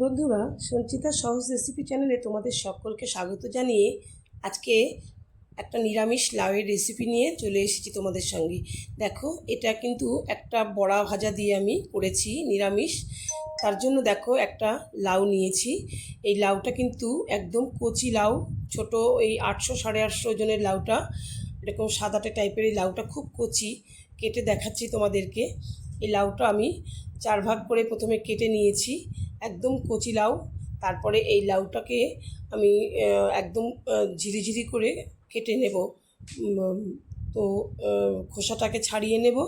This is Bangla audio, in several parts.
বন্ধুরা, সঞ্চিতা সহজ রেসিপি চ্যানেলে তোমাদের সকলকে স্বাগত জানিয়ে আজকে একটা নিরামিষ লাউয়ের রেসিপি নিয়ে চলে এসেছি তোমাদের সঙ্গে। দেখো, এটা কিন্তু একটা বড়া ভাজা দিয়ে আমি করেছি নিরামিষ। তার জন্য দেখো একটা লাউ নিয়েছি। এই লাউটা কিন্তু একদম কচি লাউ, ছোট, এই 800 সাড়ে 800 ওজনের লাউটা, এরকম সাদাটে টাইপের এই লাউটা খুব কচি। কেটে দেখাচ্ছি তোমাদেরকে। এই লাউটা আমি 4 ভাগ করে প্রথমে কেটে নিয়েছি, একদম কচি লাউ। তারপরে এই লাউটাকে আমি একদম ঝিরিঝিরি করে কেটে নেব। তো খোসাটাকে ছাড়িয়ে নেব।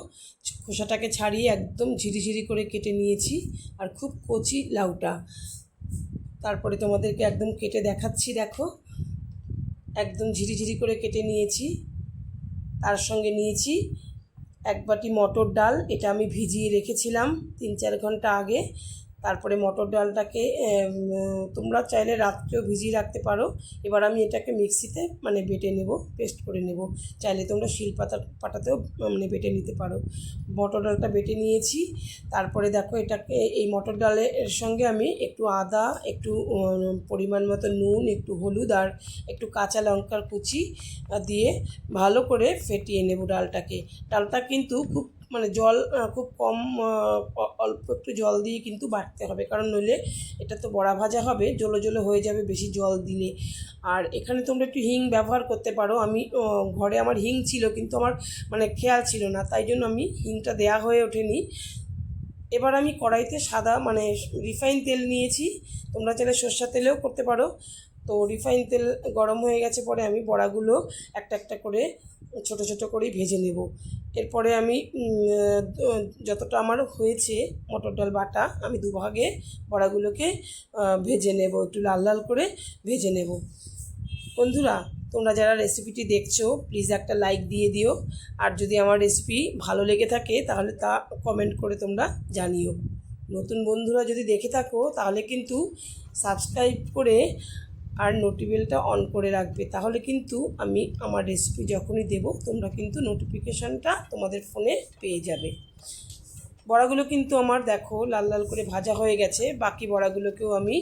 খোসাটাকে ছাড়িয়ে একদম ঝিরিঝিরি করে কেটে নিয়েছি, আর খুব কচি লাউটা। তারপরে তোমাদেরকে একদম কেটে দেখাচ্ছি। দেখো, একদম ঝিরিঝিরি করে কেটে নিয়েছি। তার সঙ্গে নিয়েছি 1 বাটি মটর ডাল। এটা আমি ভিজিয়ে রেখেছিলাম 3-4 ঘন্টা আগে। তারপরে মটর ডালটাকে তোমরা চাইলে রাত্রেও ভিজিয়ে রাখতে পারো। এবার আমি এটাকে মিক্সিতে বেটে নেব, পেস্ট করে নেব। চাইলে তোমরা পাটাতেও বেটে নিতে পারো। মটর ডালটা বেটে নিয়েছি। তারপরে দেখো, এটাকে এই মটর ডালের সঙ্গে আমি একটু আদা, একটু পরিমাণ মতো নুন, একটু হলুদ আর একটু কাঁচা লঙ্কার কুচি দিয়ে ভালো করে ফেটিয়ে নেব ডালটাকে। ডালটা কিন্তু খুব জল খুব কম, অল্প একটু জল দিয়ে কিন্তু বাটতে হবে, কারণ নইলে এটা তো বড়া ভাজা হবে, জলো জলো হয়ে যাবে বেশি জল দিলে। আর এখানে তোমরা একটু হিং ব্যবহার করতে পারো। আমি ঘরে আমার হিং ছিল, কিন্তু আমার খেয়াল ছিল না, তাই জন্য আমি হিংটা দেয়া হয়ে ওঠেনি। এবার আমি কড়াইতে সাদা রিফাইন তেল নিয়েছি। তোমরা চাইলে সরষের তেলেও করতে পারো। তো রিফাইন তেল গরম হয়ে গেছে, পরে আমি বড়াগুলো একটা একটা করে ছোট ছোট করেই ভেজে নেব। এরপরে আমি যতটা আমার হয়েছে মটর ডাল বাটা, আমি 2 ভাগে বড়াগুলোকে ভেজে নেব, একটু লাল লাল করে ভেজে নেব। বন্ধুরা, তোমরা যারা রেসিপিটি দেখছো, প্লিজ একটা লাইক দিয়ে দিও। আর যদি আমার রেসিপি ভালো লেগে থাকে তাহলে তা কমেন্ট করে তোমরা জানিও। নতুন বন্ধুরা যদি দেখে থাকো তাহলে কিন্তু সাবস্ক্রাইব করে আর নোটিফিকেশনটা অন করে রাখবে, তাহলে কিন্তু আমি আমার রেসিপি যখনই দেব তোমরা কিন্তু নোটিফিকেশানটা তোমাদের ফোনে পেয়ে যাবে। বড়াগুলো কিন্তু আমার দেখো লাল লাল করে ভাজা হয়ে গেছে। বাকি বড়াগুলোকেও আমি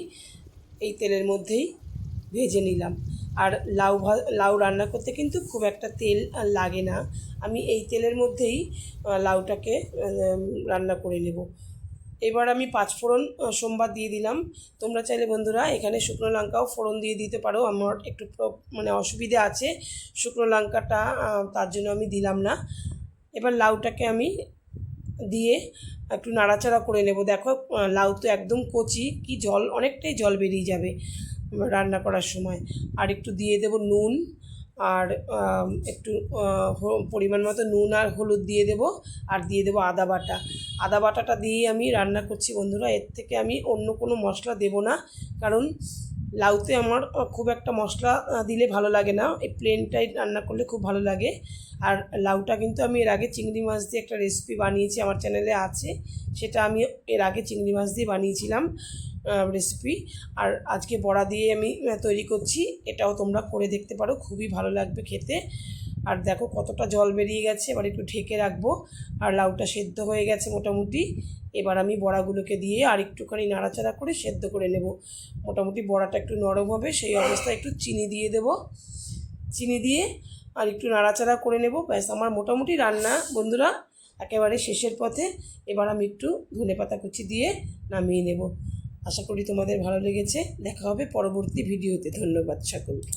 এই তেলের মধ্যেই ভেজে নিলাম। আর লাউ রান্না করতে কিন্তু খুব একটা তেল লাগে না। আমি এই তেলের মধ্যেই লাউটাকে রান্না করে নেব। এবার আমি 5 ফোড়ন সোমবার দিয়ে দিলাম। তোমরা চাইলে বন্ধুরা এখানে শুকনো লঙ্কাও ফোড়ন দিয়ে দিতে পারো। আমার একটু অসুবিধা আছে শুকনো লঙ্কাটা, তার জন্য আমি দিলাম না। এবার লাউটাকে আমি দিয়ে একটু নাড়াচাড়া করে নেব। দেখো, লাউ তো একদম কচি, কি জল, অনেকটাই জল বেরিয়ে যাবে রান্না করার সময়। আর একটু দিয়ে দেব নুন, আর একটু পরিমাণ মতো নুন আর হলুদ দিয়ে দেব। আর দিয়ে দেব আদা বাটা। আদা বাটাটা দিয়েই আমি রান্না করছি বন্ধুরা, এর থেকে আমি অন্য কোনো মশলা দেব না, কারণ লাউতে আমার খুব একটা মশলা দিলে ভালো লাগে না, এই প্লেনটাই রান্না করলে খুব ভালো লাগে। আর লাউটা কিন্তু আমি এর আগে চিংড়ি মাছ দিয়ে একটা রেসিপি বানিয়েছি, আমার চ্যানেলে আছে, সেটা আমি এর আগে চিংড়ি মাছ দিয়ে বানিয়েছিলাম রেসিপি। আর আজকে বড়া দিয়ে আমি তৈরি করছি, এটাও তোমরা করে দেখতে পারো, খুবই ভালো লাগবে খেতে। আর দেখো কতটা জল বেরিয়ে গেছে। এবার একটু ঢেকে রাখবো। আর লাউটা সেদ্ধ হয়ে গেছে মোটামুটি। এবার আমি বড়াগুলোকে দিয়ে আর একটুখানি নাড়াচাড়া করে সেদ্ধ করে নেব। মোটামুটি বড়াটা একটু নরম হবে, সেই অবস্থায় একটু চিনি দিয়ে দেব। চিনি দিয়ে আর একটু নাড়াচাড়া করে নেব। ব্যাস, আমার মোটামুটি রান্না বন্ধুরা একেবারে শেষের পথে। এবার আমি একটু ধনেপাতা কুচি দিয়ে নামিয়ে নেব। আশা করি তোমাদের ভালো লেগেছে। দেখা হবে পরবর্তী ভিডিওতে। ধন্যবাদ সকলকে।